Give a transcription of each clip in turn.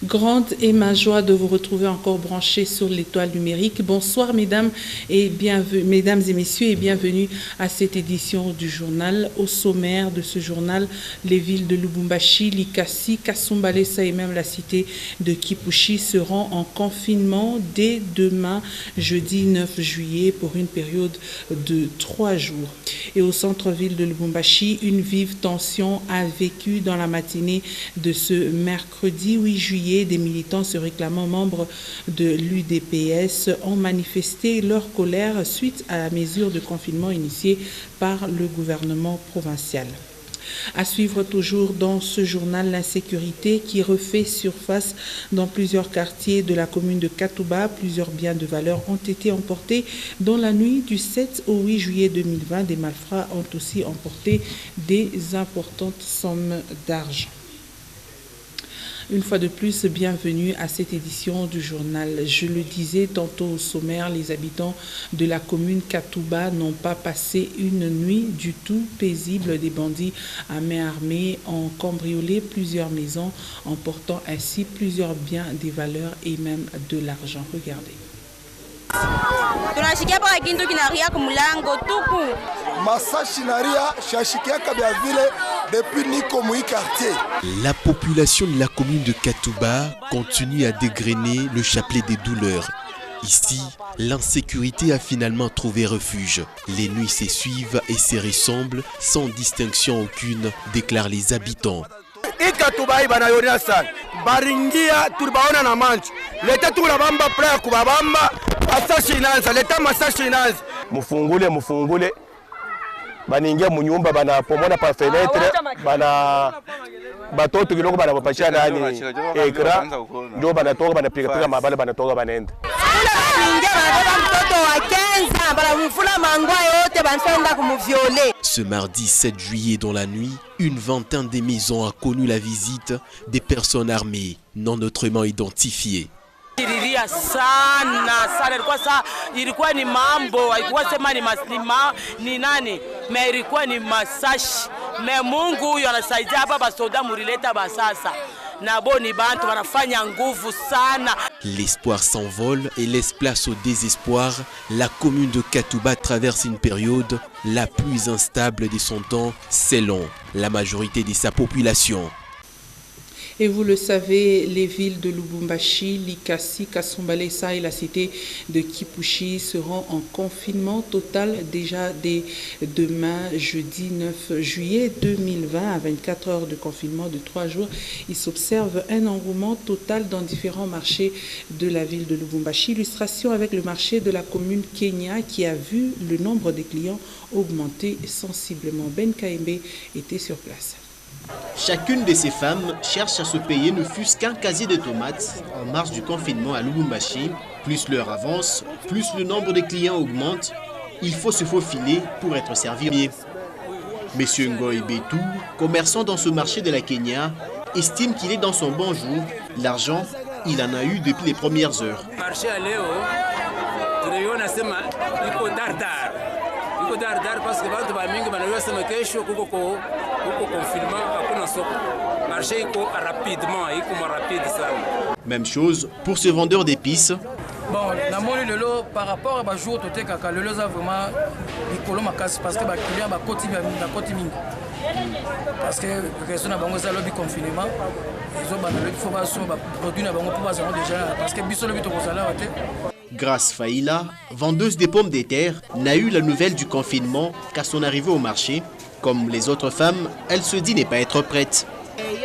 Grande est ma joie de vous retrouver encore branchés sur l'étoile numérique. Bonsoir mesdames et messieurs et bienvenue à cette édition du journal. Au sommaire de ce journal, les villes de Lubumbashi, Likasi, Kasumbalesa et même la cité de Kipushi seront en confinement dès demain, jeudi 9 juillet, pour une période de 3 jours. Et au centre-ville de Lubumbashi, une vive tension a vécu dans la matinée de ce mercredi 8 juillet. Des militants se réclamant membres de l'UDPS ont manifesté leur colère suite à la mesure de confinement initiée par le gouvernement provincial. À suivre toujours dans ce journal, l'insécurité qui refait surface dans plusieurs quartiers de la commune de Katouba. Plusieurs biens de valeur ont été emportés dans la nuit du 7 au 8 juillet 2020. Des malfrats ont aussi emporté des importantes sommes d'argent. Une fois de plus, bienvenue à cette édition du journal. Je le disais tantôt au sommaire, les habitants de la commune Katouba n'ont pas passé une nuit du tout paisible. Des bandits à main armée ont cambriolé plusieurs maisons, emportant ainsi plusieurs biens, des valeurs et même de l'argent. Regardez. La population de la commune de Katouba continue à dégrainer le chapelet des douleurs. Ici, l'insécurité a finalement trouvé refuge. Les nuits se suivent et se ressemblent sans distinction aucune, déclarent les habitants. Mufungule baningia munyumba bana pomona pa fenêtre bana batoto kiloko bana bapasha nani ekra ndio banatoka banapiga mabala banatoka banenda. Ce mardi 7 juillet dans la nuit, une vingtaine de maisons a connu la visite des personnes armées non autrement identifiées. Ilikuwa ni mambo, haikuwa sema ni nani, mais ilikuwa ni masashi. Mais Mungu huyo anasaidia hapa basoda murileta basasa. Nabo ni bantu wanafanya nguvu sana. L'espoir s'envole et laisse place au désespoir. La commune de Katouba traverse une période la plus instable de son temps, selon la majorité de sa population. Et vous le savez, les villes de Lubumbashi, Likasi, Kasumbalesa et la cité de Kipushi seront en confinement total déjà dès demain, jeudi 9 juillet 2020, à 24 heures de confinement de 3 jours. Il s'observe un engouement total dans différents marchés de la ville de Lubumbashi. Illustration avec le marché de la commune Kenya qui a vu le nombre de clients augmenter sensiblement. Ben Kaimbe était sur place. Chacune de ces femmes cherche à se payer ne fût-ce qu'un casier de tomates en marge du confinement à Lubumbashi. Plus l'heure avance, plus le nombre de clients augmente. Il faut se faufiler pour être servi. Monsieur Ngoy Betou, commerçant dans ce marché de la Kenya, estime qu'il est dans son bon jour. L'argent, il en a eu depuis les premières heures. Même chose pour ce vendeur d'épices. Bon, par rapport à jour le a vraiment parce que parce que raison na bango lobby confinement ils ont produit na bango pour déjà parce que biso lobby to kozala te. Grâce Faïla, vendeuse des pommes de terre, n'a eu la nouvelle du confinement qu'à son arrivée au marché. Comme les autres femmes, elle se dit ne pas être prête.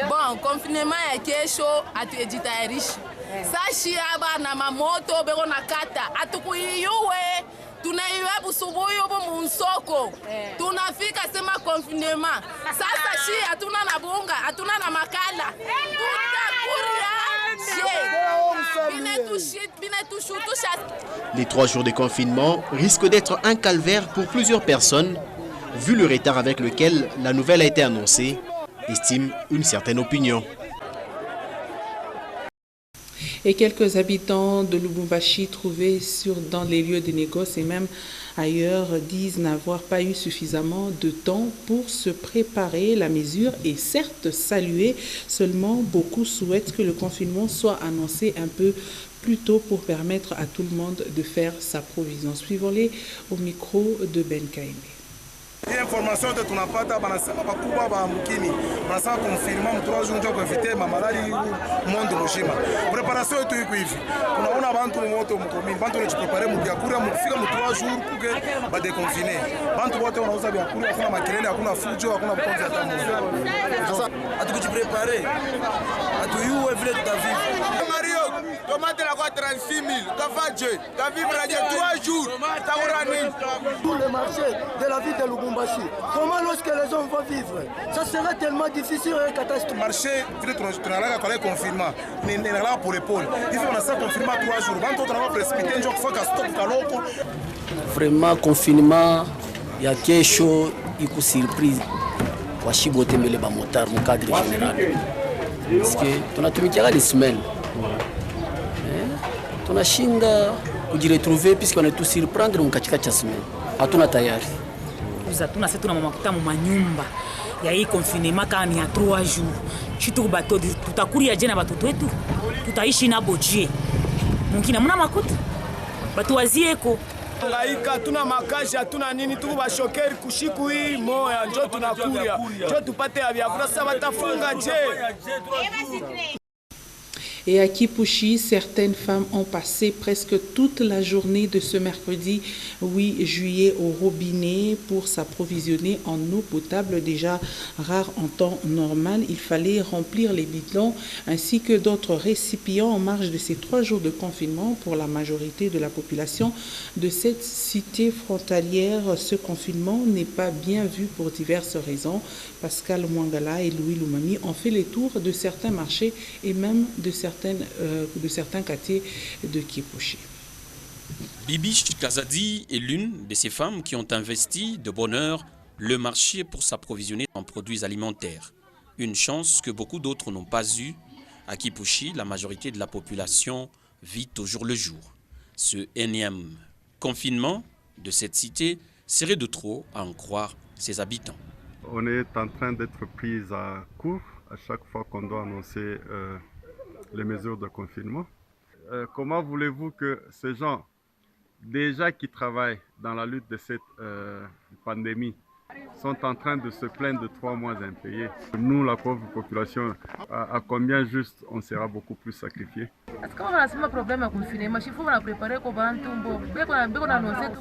Bon, confinement est chaud, à tu es riche. Sachi aba na mamoto bego na kata, atukuyuwe, tunaiwe busubuyu bu munsoko. Tunafika sema confinement. Sasa shi atuna na bunga, atuna na makala. Les 3 jours de confinement risquent d'être un calvaire pour plusieurs personnes, vu le retard avec lequel la nouvelle a été annoncée, estime une certaine opinion. Et quelques habitants de Lubumbashi trouvés dans les lieux de négoce et même ailleurs disent n'avoir pas eu suffisamment de temps pour se préparer. La mesure est certes saluée, seulement beaucoup souhaitent que le confinement soit annoncé un peu plus tôt pour permettre à tout le monde de faire sa provision. Suivons-les au micro de Ben Kaimbe. Information que tunapata banasema bakubwa ba mukini banasema confirma mu 3 jours ndio kueviter mamalali monde mzima. Preparation yetu iko hivi. Tunaona bantu wote mkomini, bantu wanajiprepare mu vyakula mkifika mu 3 jours kuke ba déconfiner. Bantu wote wanauza vyakula, hakuna makelele, hakuna fujo, hakuna bukonzi hata mmoja. Sasa hatukujiprepare. Hatuyue vile tutaviva. Mario, tomate la kwa 36000, tafaje, tavivra je 3 jours, taura nini? Tout le marché de la ville de Lubumbashi. Comment lorsque les gens vont vivre? Ça serait tellement difficile et catastrophique. Le marché, il faut le confinement. Il faut le confinement 3 jours. Vraiment, confinement, il y a quelque chose qui est surprise. Kwa shibote mbele ba motar mu cadre général. Parce que tunatumikia des semaines. Tunashinda kujiretrouver puisqu'on est tout surprendre mu katikati ya semaine. Hatuna tayari. Hatuna sisi tuna mamakuta mu manyumba. Ya hii confinement kama ni ya 3 jours. Chitu bato tutakuria je na batoto wetu. Tutaishi na boje. Mungina muna makuta. Batu wazieko. Laika tuna makazi hatuna nini tu bashokeri kushiku hii moya njoo tunakuria. Njoo tupate ya vyakula sasa watafunga je. Et à Kipushi, certaines femmes ont passé presque toute la journée de ce mercredi 8 juillet au robinet pour s'approvisionner en eau potable, déjà rare en temps normal. Il fallait remplir les bidons ainsi que d'autres récipients en marge de ces 3 jours de confinement pour la majorité de la population de cette cité frontalière. Ce confinement n'est pas bien vu pour diverses raisons. Pascal Mwangala et Louis Lumami ont fait les tours de certains marchés et même de certains quartiers de Kipushi. Bibi Kazadi est l'une de ces femmes qui ont investi de bonne heure le marché pour s'approvisionner en produits alimentaires. Une chance que beaucoup d'autres n'ont pas eue. À Kipushi, la majorité de la population vit au jour le jour. Ce énième confinement de cette cité serait de trop à en croire ses habitants. On est en train d'être pris à court à chaque fois qu'on doit annoncer les mesures de confinement. Comment voulez-vous que ces gens, déjà qui travaillent dans la lutte de cette pandémie, sont en train de se plaindre de 3 mois impayés? Nous, la pauvre population, à combien juste on sera beaucoup plus sacrifiés?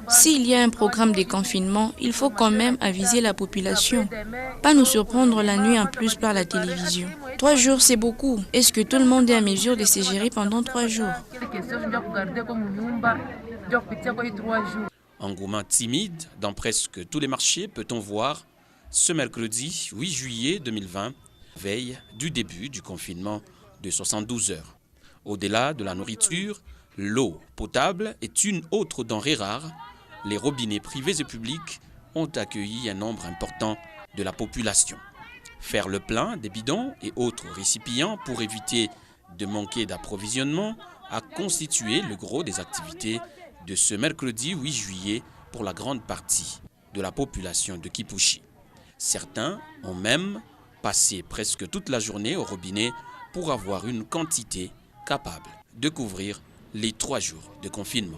S'il y a un programme de confinement, il faut quand même aviser la population. Pas nous surprendre la nuit en plus par la télévision. 3 jours, c'est beaucoup. Est-ce que tout le monde est à mesure de se gérer pendant 3 jours? Engouement timide dans presque tous les marchés peut-on voir ce mercredi 8 juillet 2020, veille du début du confinement de 72 heures. Au-delà de la nourriture, l'eau potable est une autre denrée rare. Les robinets privés et publics ont accueilli un nombre important de la population. Faire le plein des bidons et autres récipients pour éviter de manquer d'approvisionnement a constitué le gros des activités de ce mercredi 8 juillet pour la grande partie de la population de Kipushi. Certains ont même passé presque toute la journée au robinet pour avoir une quantité capable de couvrir les 3 jours de confinement.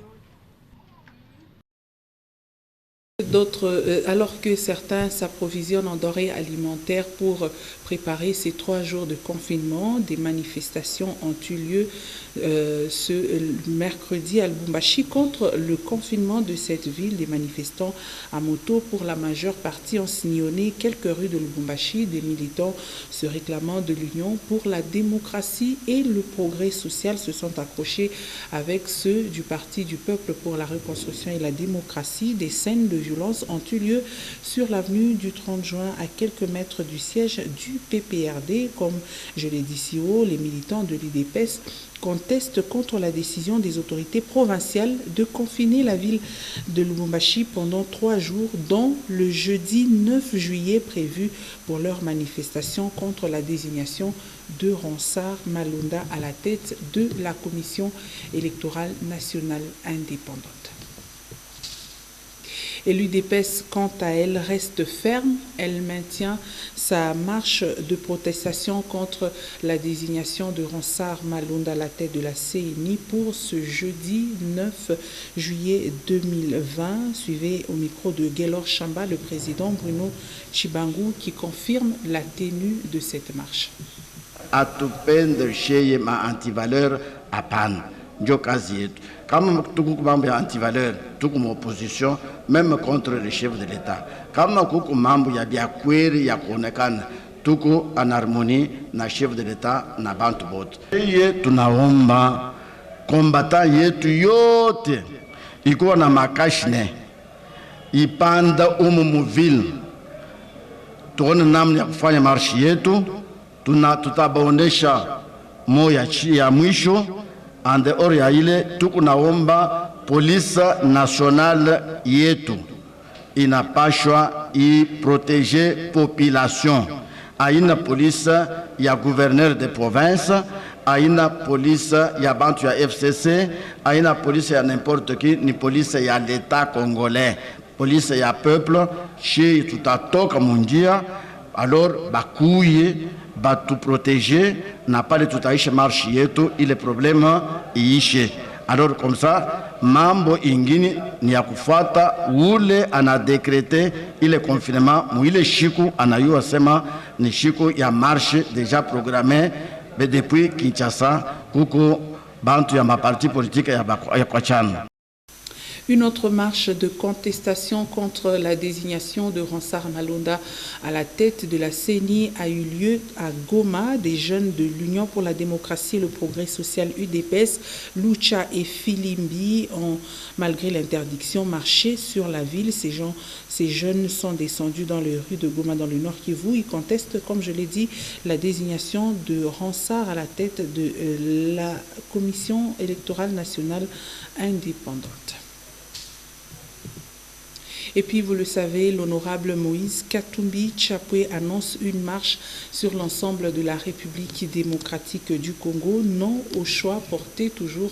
Alors que certains s'approvisionnent en denrées alimentaires pour préparer ces 3 jours de confinement, des manifestations ont eu lieu ce mercredi à Lubumbashi contre le confinement de cette ville. Des manifestants à moto, pour la majeure partie, ont sillonné quelques rues de Lubumbashi. Des militants se réclamant de l'Union pour la démocratie et le progrès social se sont accrochés avec ceux du Parti du Peuple pour la reconstruction et la démocratie. Des scènes de violence ont eu lieu sur l'avenue du 30 juin à quelques mètres du siège du PPRD. Comme je l'ai dit si haut, les militants de l'UDPS contestent contre la décision des autorités provinciales de confiner la ville de Lubumbashi pendant 3 jours, dont le jeudi 9 juillet prévu pour leur manifestation contre la désignation de Ronsard Malunda à la tête de la Commission électorale nationale indépendante. Et l'UDPS, quant à elle, reste ferme. Elle maintient sa marche de protestation contre la désignation de Ronsard Malunda à la tête de la CENI pour ce jeudi 9 juillet 2020. Suivez au micro de Gaylor Chamba le président Bruno Chibangu qui confirme la tenue de cette marche. Atupende sheye ma antivaleur hapana, ndio kazi yetu. Kama tuko mambo ya antivaleur, tuko opposition même contre le chef de l'État. Kama kuko mambo ya biakweli ya kuonekana, tuko en harmonie na chef de l'État na bantu bote. Yeye tunaomba combattant yetu yote ikuwa na makashne ipanda muvile, tuone namna ya kufanya marshi yetu. Tutabaonesha moya ya mwisho ande ori ya ile tukunaomba polisa nationale yetu inapashwa iprotege population. Aina polisa ya gouverneur de province, aina polisa ya bantu ya FCC, aina polisa ya n'importe qui, ni polisa ya l'État congolais, polisa ya peuple. Shi tutatoka munjia, alors bakuye batu protéger na pale tutaisha marche yetu ile problème iishe. Alors comme ça mambo ingini ni ya kufuata ule anadécrété ile confinement mu ile shiku anayua sema ni shiku ya marche déjà programmée depuis Kinshasa kuko bantu ya maparti politique ya kwachana. Une autre marche de contestation contre la désignation de Ronsard Malunda à la tête de la CENI a eu lieu à Goma. Des jeunes de l'Union pour la démocratie et le progrès social UDPS, Lucha et Filimbi ont, malgré l'interdiction, marché sur la ville. Ces jeunes sont descendus dans les rues de Goma, dans le Nord Kivu. Ils contestent, comme je l'ai dit, la désignation de Ronsard à la tête de la Commission électorale nationale indépendante. Et puis, vous le savez, l'honorable Moïse Katumbi Chapwe annonce une marche sur l'ensemble de la République démocratique du Congo, non au choix porté toujours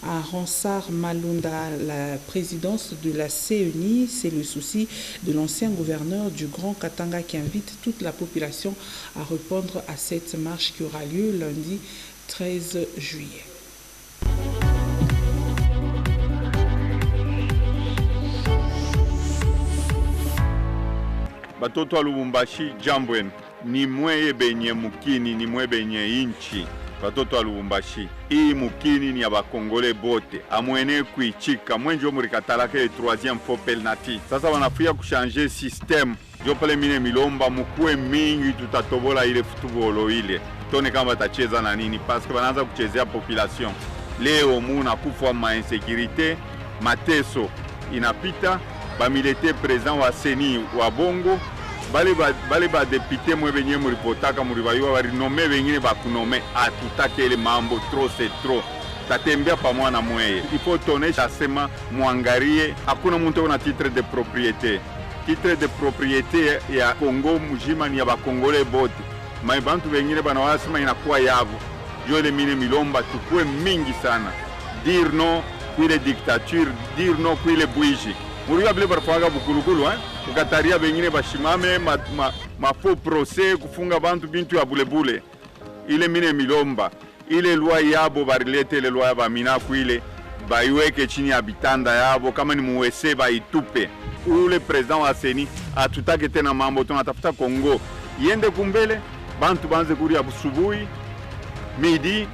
à Ronsard Malunda. La présidence de la CENI, c'est le souci de l'ancien gouverneur du Grand Katanga qui invite toute la population à répondre à cette marche qui aura lieu lundi 13 juillet. Batoto wa Lubumbashi jambweni ni mweye benye mukini ni mwe benye inchi. Batoto wa Lubumbashi hii mukini ni ya bakongole bote amwene kuichika mwenjo murikatalake le troisième faux penalty. Sasa wanafia kushanje system jo pale mine milomba mukue mingi tutatobola ile futubolo ile tone kama tacheza na nini parce que wanaanza kuchezea population. Leo muna kufa ma insécurité mateso inapita ba militaire présent wa CENI wa Bongo bale ba député mwe benye muripotaka muribayua bari nome bengine bakunome atutake ile mambo trop c'est trop tatembea pamoja na mweye. Il faut tonesha sema muangarie hakuna mtu ana titre de propriété. Titre de propriété ya Congo mujima ni ya bakongole bote. Maibantu bengine bana wasema inakuwa yavo. Jo ile mine milomba tukue mingi sana. Dire non kuile dictature, dire non kuile bougie. Muriwa bile barfaga bukulukulu ukataria bengine bashimame ma faux procès kufunga bantu bintu ya bulebule. Ile mine milomba ile loi yabo barilete ile loi ya mina kuile baiweke chini ya bitanda yabo kama ni muwese baitupe. Ule president wa CENI atutake tena mambo tunatafuta Kongo yende kumbele bantu banze kuria busubuhi midi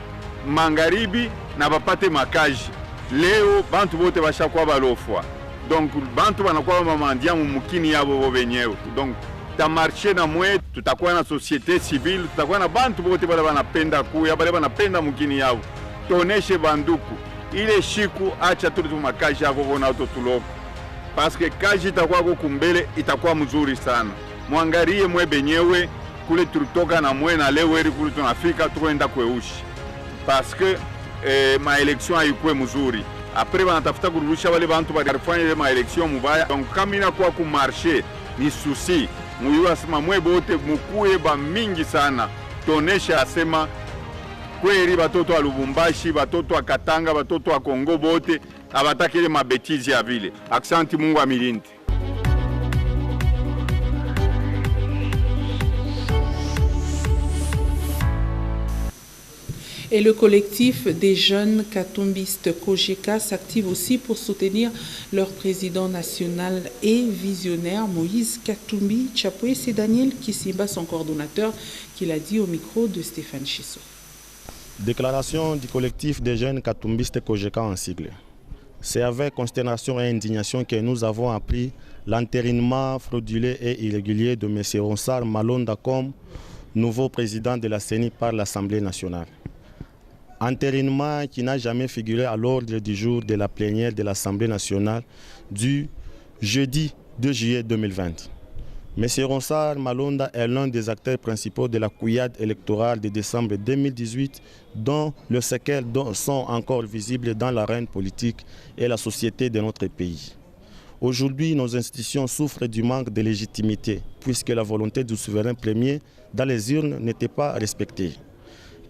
mangaribi na bapate makaji. Leo bantu bote bashakuwa balofwa. Donc bantu banakuwa mamandia mumukini yabo bo benyewe. Donc ta marché na mwe tutakuwa na société civile, tutakuwa na bantu bote bale banapenda kuya, bale banapenda mukini yabo. Toneshe banduku ile shiku acha tulitu makaji yako bona autotuloko. Parce que kaji itakuwa kukumbele itakuwa mzuri sana. Mwangarie mwe benyewe kule tulitoka na mwe na leo eri kule tunafika tukwenda kweushi. Parce que ma élection haikuwe mzuri. Après banatafuta kurudisha wale bantu barifanya ile ma élection mubaya. Donc kama inakuwa ku marché ni souci. Muyua sema mwe bote mukuye ba mingi sana. Tonesha asema kweli batoto wa Lubumbashi, batoto wa Katanga, batoto wa Kongo bote abataki ile mabetizi ya vile. Aksanti Mungu amilinde. Et le collectif des jeunes katumbistes Kojeka s'active aussi pour soutenir leur président national et visionnaire Moïse Katumbi Chapwe. C'est Daniel Kisimba, son coordonnateur, qui l'a dit au micro de Stéphane Chisso. Déclaration du collectif des jeunes katumbistes Kojeka en sigle. C'est avec consternation et indignation que nous avons appris l'entérinement frauduleux et irrégulier de M. Ronsard Malonda comme nouveau président de la CENI par l'Assemblée nationale. Entérinement qui n'a jamais figuré à l'ordre du jour de la plénière de l'Assemblée nationale du jeudi 2 juillet 2020. M. Ronsard Malonda est l'un des acteurs principaux de la couillade électorale de décembre 2018 dont les séquelles sont encore visibles dans l'arène politique et la société de notre pays. Aujourd'hui, nos institutions souffrent du manque de légitimité puisque la volonté du souverain premier dans les urnes n'était pas respectée.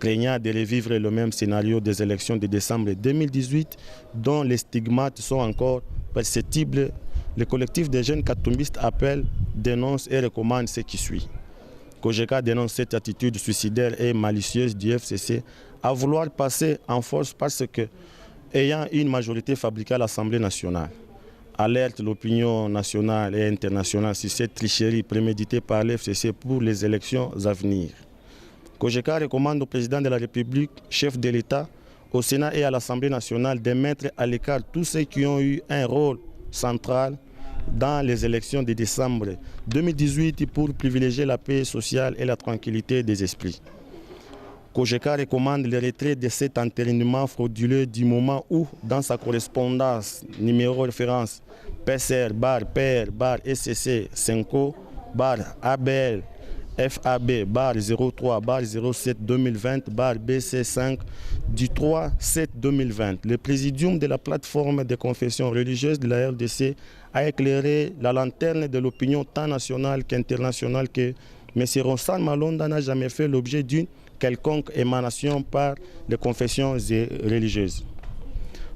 Craignant de revivre le même scénario des élections de décembre 2018 dont les stigmates sont encore perceptibles, le collectif des jeunes katumbistes appelle, dénonce et recommande ce qui suit. Kojeka dénonce cette attitude suicidaire et malicieuse du FCC à vouloir passer en force parce que, ayant une majorité fabriquée à l'Assemblée nationale, alerte l'opinion nationale et internationale sur cette tricherie préméditée par l'FCC pour les élections à venir. Kojeka recommande au président de la République, chef de l'État, au Sénat et à l'Assemblée nationale de mettre à l'écart tous ceux qui ont eu un rôle central dans les élections de décembre 2018 pour privilégier la paix sociale et la tranquillité des esprits. Kojeka recommande le retrait de cet entérinement frauduleux du moment où, dans sa correspondance numéro référence PCR PR SCC 5 ABL FAB 03 07 2020 BC5 du 3/7/2020. Le présidium de la plateforme de confession religieuse de la RDC a éclairé la lanterne de l'opinion tant nationale qu'internationale que M. Ronsard Malonda n'a jamais fait l'objet d'une quelconque émanation par les confessions religieuses.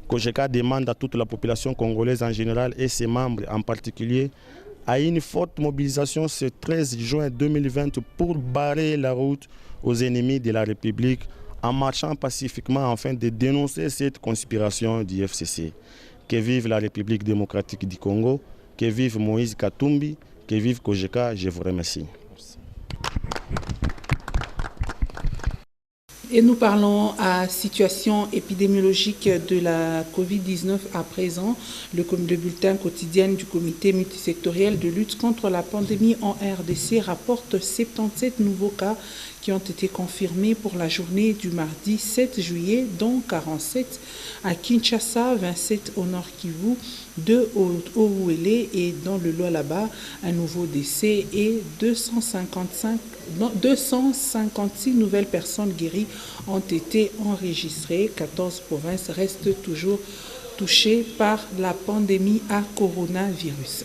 Kojeka demande à toute la population congolaise en général et ses membres en particulier à une forte mobilisation ce 13 juin 2020 pour barrer la route aux ennemis de la République en marchant pacifiquement afin de dénoncer cette conspiration du FCC. Que vive la République démocratique du Congo, que vive Moïse Katumbi, que vive Kojeka, je vous remercie. Et nous parlons à situation épidémiologique de la COVID-19 à présent. Le bulletin quotidien du comité multisectoriel de lutte contre la pandémie en RDC rapporte 77 nouveaux cas qui ont été confirmés pour la journée du mardi 7 juillet, dont 47 à Kinshasa, 27 au Nord Kivu, 2 au Ouélé et dans le Lualaba, un nouveau décès et 256 nouvelles personnes guéries ont été enregistrées. 14 provinces restent toujours touchées par la pandémie à coronavirus.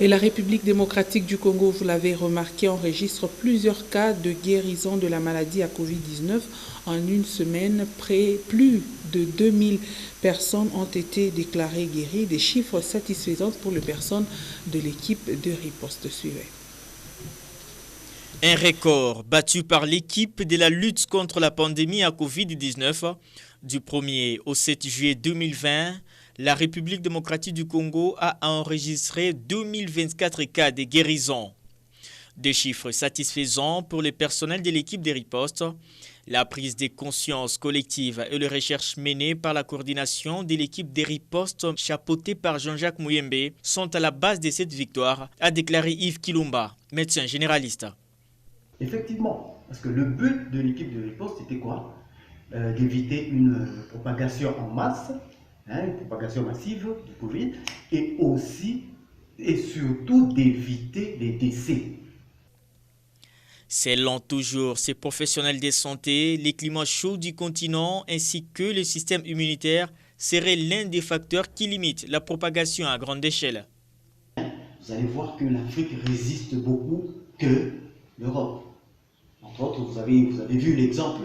Et la République démocratique du Congo, vous l'avez remarqué, enregistre plusieurs cas de guérison de la maladie à Covid-19. En une semaine, plus de 2000 personnes ont été déclarées guéries, des chiffres satisfaisants pour les personnes de l'équipe de riposte. Suivez. Un record battu par l'équipe de la lutte contre la pandémie à Covid-19 du 1er au 7 juillet 2020. La République démocratique du Congo a enregistré 2024 cas de guérison. Des chiffres satisfaisants pour le personnel de l'équipe de riposte. La prise de conscience collective et les recherches menées par la coordination de l'équipe de riposte chapeautée par Jean-Jacques Mouyembe sont à la base de cette victoire, a déclaré Yves Kilumba, médecin généraliste. Effectivement, parce que le but de l'équipe de riposte c'était quoi? D'éviter une propagation en masse, une propagation massive du Covid, et aussi et surtout d'éviter les décès. Selon toujours ces professionnels de santé, les climats chauds du continent ainsi que le système immunitaire seraient l'un des facteurs qui limitent la propagation à grande échelle. Vous allez voir que l'Afrique résiste beaucoup que l'Europe. Entre autres, vous avez vu l'exemple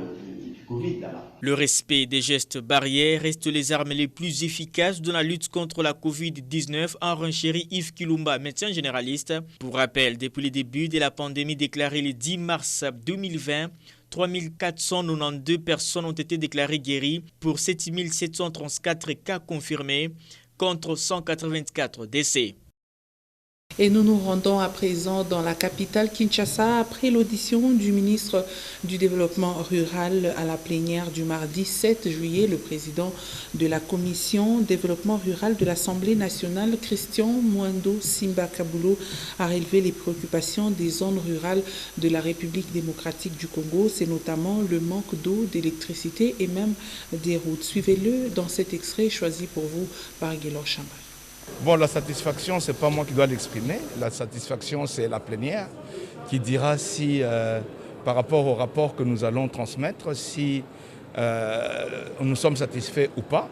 du Covid là-bas. Le respect des gestes barrières reste les armes les plus efficaces dans la lutte contre la Covid-19, a renchéri Yves Kilumba, médecin généraliste. Pour rappel, depuis le début de la pandémie déclarée le 10 mars 2020, 3492 personnes ont été déclarées guéries pour 7734 cas confirmés contre 184 décès. Et nous nous rendons à présent dans la capitale Kinshasa après l'audition du ministre du Développement rural à la plénière du mardi 7 juillet. Le président de la commission développement rural de l'Assemblée nationale, Christian Mwando Simba Kabulo, a relevé les préoccupations des zones rurales de la République démocratique du Congo. C'est notamment le manque d'eau, d'électricité et même des routes. Suivez-le dans cet extrait choisi pour vous par Guélor Chamba. Bon, la satisfaction, ce n'est pas moi qui dois l'exprimer. La satisfaction, c'est la plénière qui dira si, par rapport au rapport que nous allons transmettre, si nous sommes satisfaits ou pas.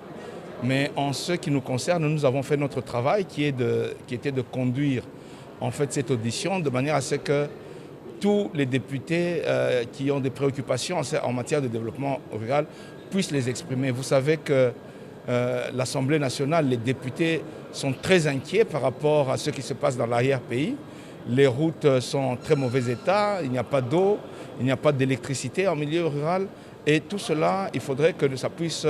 Mais en ce qui nous concerne, nous avons fait notre travail qui était de conduire en fait cette audition de manière à ce que tous les députés qui ont des préoccupations en matière de développement rural puissent les exprimer. Vous savez que l'Assemblée nationale, les députés sont très inquiets par rapport à ce qui se passe dans l'arrière-pays. Les routes sont en très mauvais état, il n'y a pas d'eau, il n'y a pas d'électricité en milieu rural. Et tout cela, il faudrait que ça puisse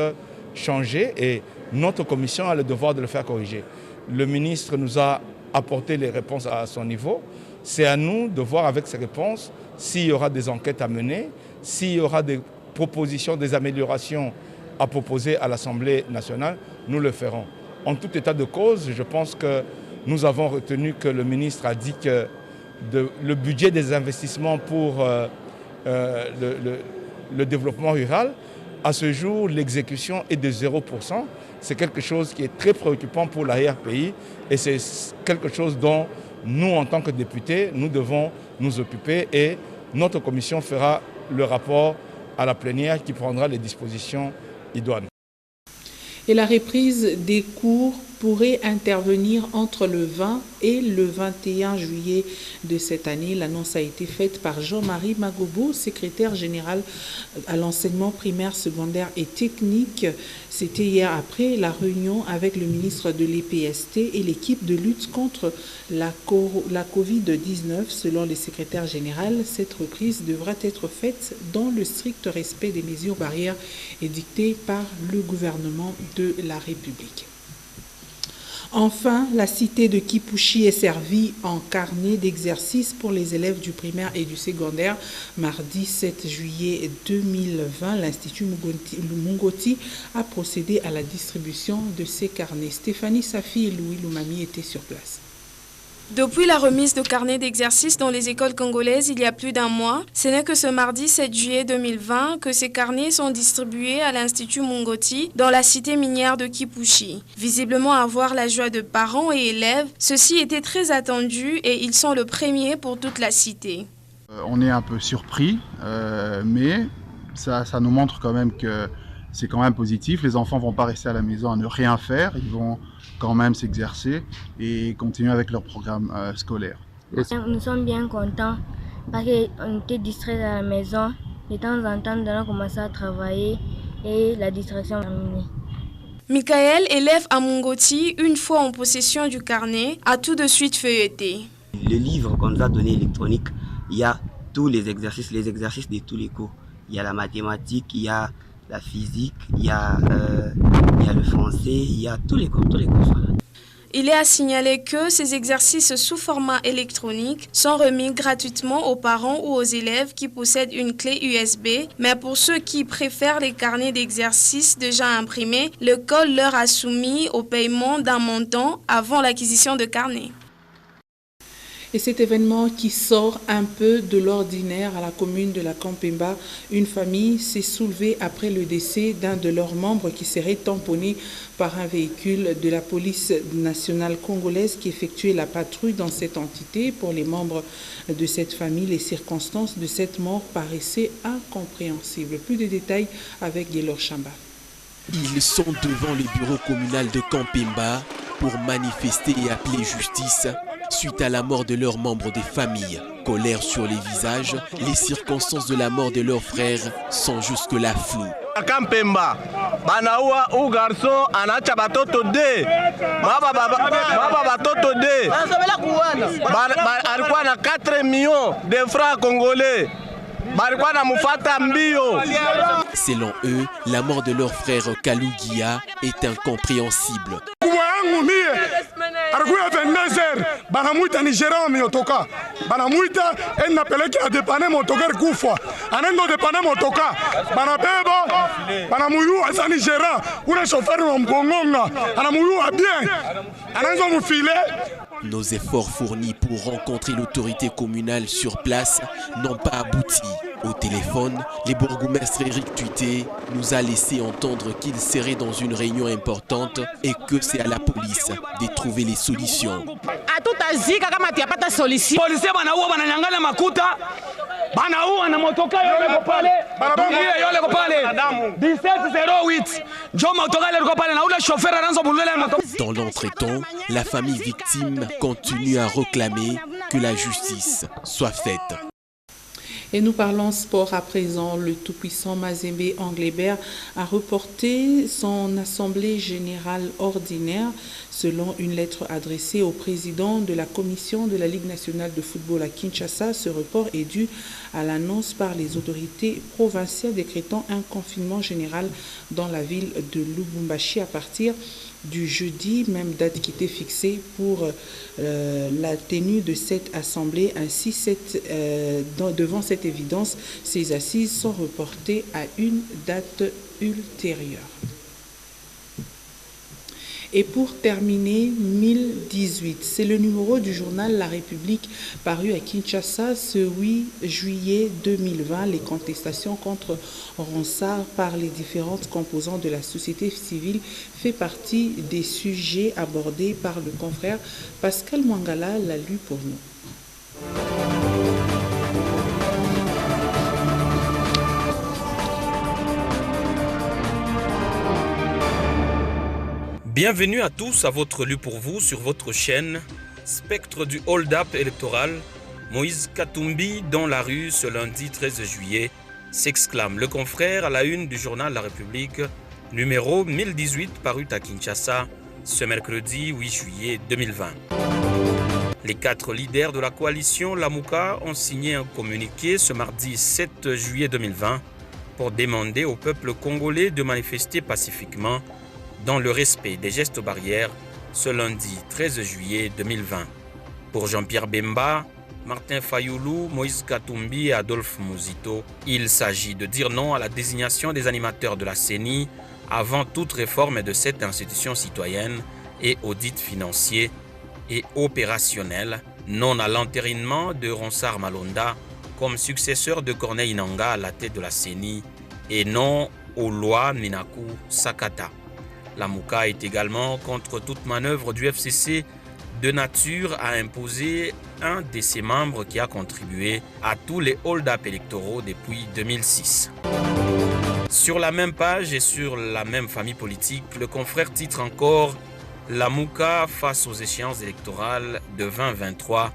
changer et notre commission a le devoir de le faire corriger. Le ministre nous a apporté les réponses à son niveau. C'est à nous de voir avec ces réponses s'il y aura des enquêtes à mener, s'il y aura des propositions, des améliorations à proposer à l'Assemblée nationale, nous le ferons. En tout état de cause, je pense que nous avons retenu que le ministre a dit que le budget des investissements pour le développement rural, à ce jour, l'exécution est de 0%. C'est quelque chose qui est très préoccupant pour l'arrière-pays et c'est quelque chose dont nous, en tant que députés, nous devons nous occuper et notre commission fera le rapport à la plénière qui prendra les dispositions idoines. Et la reprise des cours pourrait intervenir entre le 20 et le 21 juillet de cette année. L'annonce a été faite par Jean-Marie Magobo, secrétaire général à l'enseignement primaire, secondaire et technique. C'était hier après la réunion avec le ministre de l'EPST et l'équipe de lutte contre la Covid-19. Selon le secrétaire général, cette reprise devra être faite dans le strict respect des mesures barrières édictées par le gouvernement de la République. Enfin, la cité de Kipushi est servie en carnet d'exercice pour les élèves du primaire et du secondaire. Mardi 7 juillet 2020, l'Institut Mungoti a procédé à la distribution de ces carnets. Stéphanie Safi et Louis Loumami étaient sur place. Depuis la remise de carnets d'exercice dans les écoles congolaises il y a plus d'un mois, ce n'est que ce mardi 7 juillet 2020 que ces carnets sont distribués à l'Institut Mungoti dans la cité minière de Kipushi. Visiblement à voir la joie de parents et élèves, ceci était très attendu et ils sont le premier pour toute la cité. On est un peu surpris, mais ça nous montre quand même que c'est quand même positif. Les enfants ne vont pas rester à la maison à ne rien faire, ils vont quand même s'exercer et continuer avec leur programme scolaire. Nous sommes bien contents parce qu'on était distraits à la maison. De temps en temps, nous allons commencer à travailler et la distraction est terminée. Michael, élève à Mungoti, une fois en possession du carnet, a tout de suite feuilleté. Le livre qu'on nous a donné électronique, il y a tous les exercices de tous les cours. Il y a la mathématique, il y a la physique, il y a le français, il y a tous les cours. Il est à signaler que ces exercices sous format électronique sont remis gratuitement aux parents ou aux élèves qui possèdent une clé USB, mais pour ceux qui préfèrent les carnets d'exercices déjà imprimés, l'école leur a soumis au paiement d'un montant avant l'acquisition de carnets. Et cet événement qui sort un peu de l'ordinaire à la commune de la Kampemba, une famille s'est soulevée après le décès d'un de leurs membres qui serait tamponné par un véhicule de la police nationale congolaise qui effectuait la patrouille dans cette entité. Pour les membres de cette famille, les circonstances de cette mort paraissaient incompréhensibles. Plus de détails avec Guélor Chamba. Ils sont devant le bureau communal de Kampemba pour manifester et appeler justice suite à la mort de leurs membres des familles. Colère sur les visages, les circonstances de la mort de leurs frères sont jusque-là floues. Kampemba, banaua ou garçon anacha batoto de. Baba batoto de. Alikuwa na 4 millions de francs congolais. Selon eux, la mort de leur frère Kalugia est incompréhensible. Nos efforts fournis pour rencontrer l'autorité communale sur place n'ont pas abouti. Au téléphone, le bourgmestre Eric Tuité nous a laissé entendre qu'il serait dans une réunion importante et que c'est à la police de trouver les solutions. Dans l'entretemps, la famille victime continue à réclamer que la justice soit faite. Et nous parlons sport à présent. Le tout-puissant Mazembe Anglebert a reporté son assemblée générale ordinaire. Selon une lettre adressée au président de la commission de la Ligue nationale de football à Kinshasa, ce report est dû à l'annonce par les autorités provinciales décrétant un confinement général dans la ville de Lubumbashi à partir du jeudi, même date qui était fixée pour la tenue de cette assemblée. Ainsi, devant cette évidence, ces assises sont reportées à une date ultérieure. Et pour terminer, 1018, c'est le numéro du journal La République paru à Kinshasa ce 8 juillet 2020. Les contestations contre Ronsard par les différentes composantes de la société civile fait partie des sujets abordés par le confrère Pascal Mwangala l'a lu pour nous. Bienvenue à tous à votre lu pour vous sur votre chaîne. Spectre du hold-up électoral, Moïse Katumbi dans la rue ce lundi 13 juillet, s'exclame le confrère à la une du journal La République, numéro 1018 paru à Kinshasa ce mercredi 8 juillet 2020. Les 4 leaders de la coalition Lamuka ont signé un communiqué ce mardi 7 juillet 2020 pour demander au peuple congolais de manifester pacifiquement dans le respect des gestes barrières ce lundi 13 juillet 2020. Pour Jean-Pierre Bemba, Martin Fayoulou, Moïse Katumbi et Adolphe Mouzito, il s'agit de dire non à la désignation des animateurs de la CENI avant toute réforme de cette institution citoyenne et audit financier et opérationnel, non à l'entérinement de Ronsard Malonda comme successeur de Corneille Nangaa à la tête de la CENI et non aux lois Minaku Sakata. Lamuka est également contre toute manœuvre du FCC de nature à imposer un de ses membres qui a contribué à tous les hold-up électoraux depuis 2006. Sur la même page et sur la même famille politique, le confrère titre encore Lamuka face aux échéances électorales de 2023,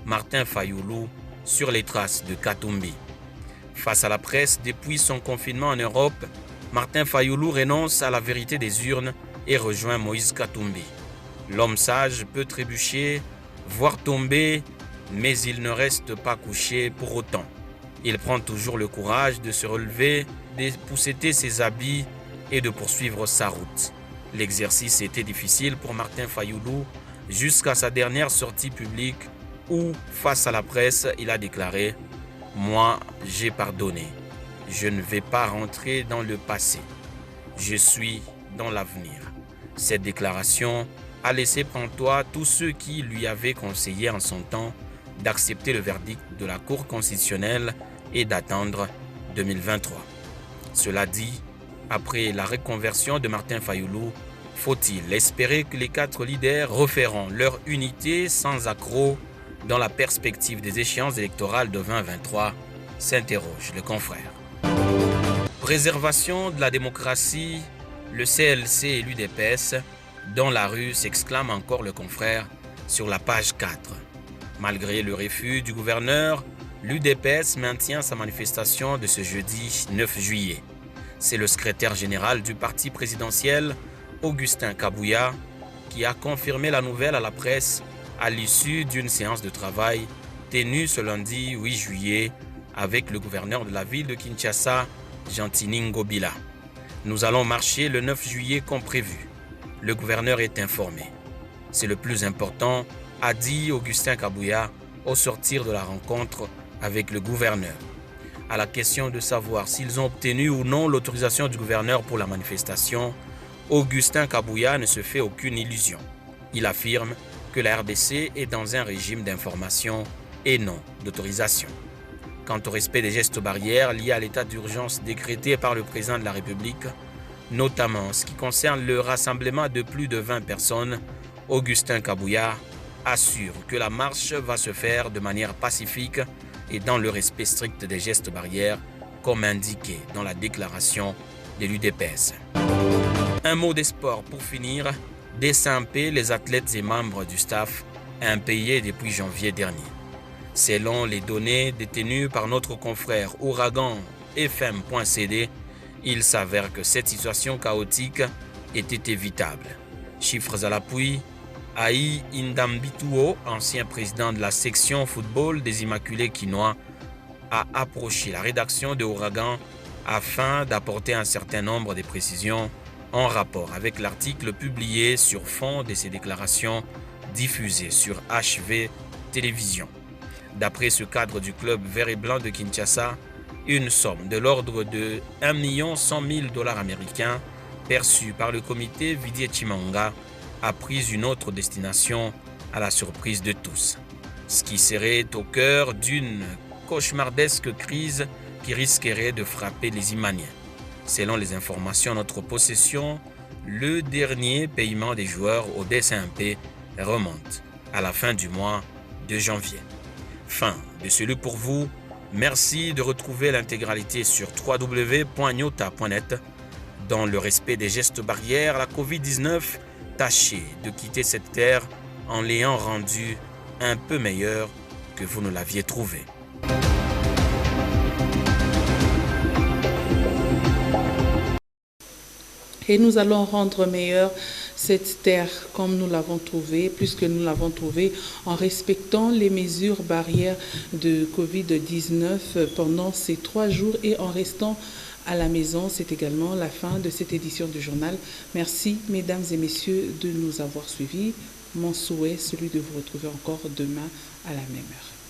Martin Fayoulou sur les traces de Katumbi. Face à la presse, depuis son confinement en Europe, Martin Fayoulou renonce à la vérité des urnes et rejoint Moïse Katumbi. L'homme sage peut trébucher, voire tomber, mais il ne reste pas couché pour autant. Il prend toujours le courage de se relever, d'épousseter ses habits et de poursuivre sa route. L'exercice était difficile pour Martin Fayoulou jusqu'à sa dernière sortie publique où, face à la presse, il a déclaré « Moi, j'ai pardonné. Je ne vais pas rentrer dans le passé. Je suis dans l'avenir. » Cette déclaration a laissé pantois tous ceux qui lui avaient conseillé en son temps d'accepter le verdict de la Cour constitutionnelle et d'attendre 2023. Cela dit, après la reconversion de Martin Fayoulou, faut-il espérer que les 4 leaders referont leur unité sans accroc dans la perspective des échéances électorales de 2023, s'interroge le confrère. Préservation de la démocratie, le CLC et l'UDPS, dans la rue s'exclame encore le confrère sur la page 4. Malgré le refus du gouverneur, l'UDPS maintient sa manifestation de ce jeudi 9 juillet. C'est le secrétaire général du parti présidentiel, Augustin Kabouya, qui a confirmé la nouvelle à la presse à l'issue d'une séance de travail tenue ce lundi 8 juillet avec le gouverneur de la ville de Kinshasa, Gentini Ngobila. Nous allons marcher le 9 juillet comme prévu. Le gouverneur est informé. C'est le plus important, a dit Augustin Kabouya au sortir de la rencontre avec le gouverneur. À la question de savoir s'ils ont obtenu ou non l'autorisation du gouverneur pour la manifestation, Augustin Kabouya ne se fait aucune illusion. Il affirme que la RDC est dans un régime d'information et non d'autorisation. Quant au respect des gestes barrières liés à l'état d'urgence décrété par le président de la République, notamment en ce qui concerne le rassemblement de plus de 20 personnes, Augustin Kabouya assure que la marche va se faire de manière pacifique et dans le respect strict des gestes barrières, comme indiqué dans la déclaration de l'UDPS. Un mot des sports pour finir. Des SMP, les athlètes et membres du staff impayés depuis janvier dernier. Selon les données détenues par notre confrère Ouragan FM.cd, il s'avère que cette situation chaotique était évitable. Chiffres à l'appui, Aïe Indambituo, ancien président de la section football des Immaculés Quinois, a approché la rédaction de Ouragan afin d'apporter un certain nombre de précisions en rapport avec l'article publié sur fond de ses déclarations diffusées sur HV Télévision. D'après ce cadre du club vert et blanc de Kinshasa, une somme de l'ordre de 1 100 000 $ américains perçue par le comité Vidier Chimanga a pris une autre destination à la surprise de tous. Ce qui serait au cœur d'une cauchemardesque crise qui risquerait de frapper les Imaniens. Selon les informations en notre possession, le dernier paiement des joueurs au SMP remonte à la fin du mois de janvier. Fin de celui pour vous. Merci de retrouver l'intégralité sur www.nyota.net. Dans le respect des gestes barrières, la Covid-19, tâchez de quitter cette terre en l'ayant rendue un peu meilleure que vous ne l'aviez trouvée. Et nous allons rendre meilleure cette terre comme nous l'avons trouvée, puisque nous l'avons trouvée en respectant les mesures barrières de Covid-19 pendant ces 3 jours et en restant à la maison. C'est également la fin de cette édition du journal. Merci, mesdames et messieurs, de nous avoir suivis. Mon souhait, celui de vous retrouver encore demain à la même heure.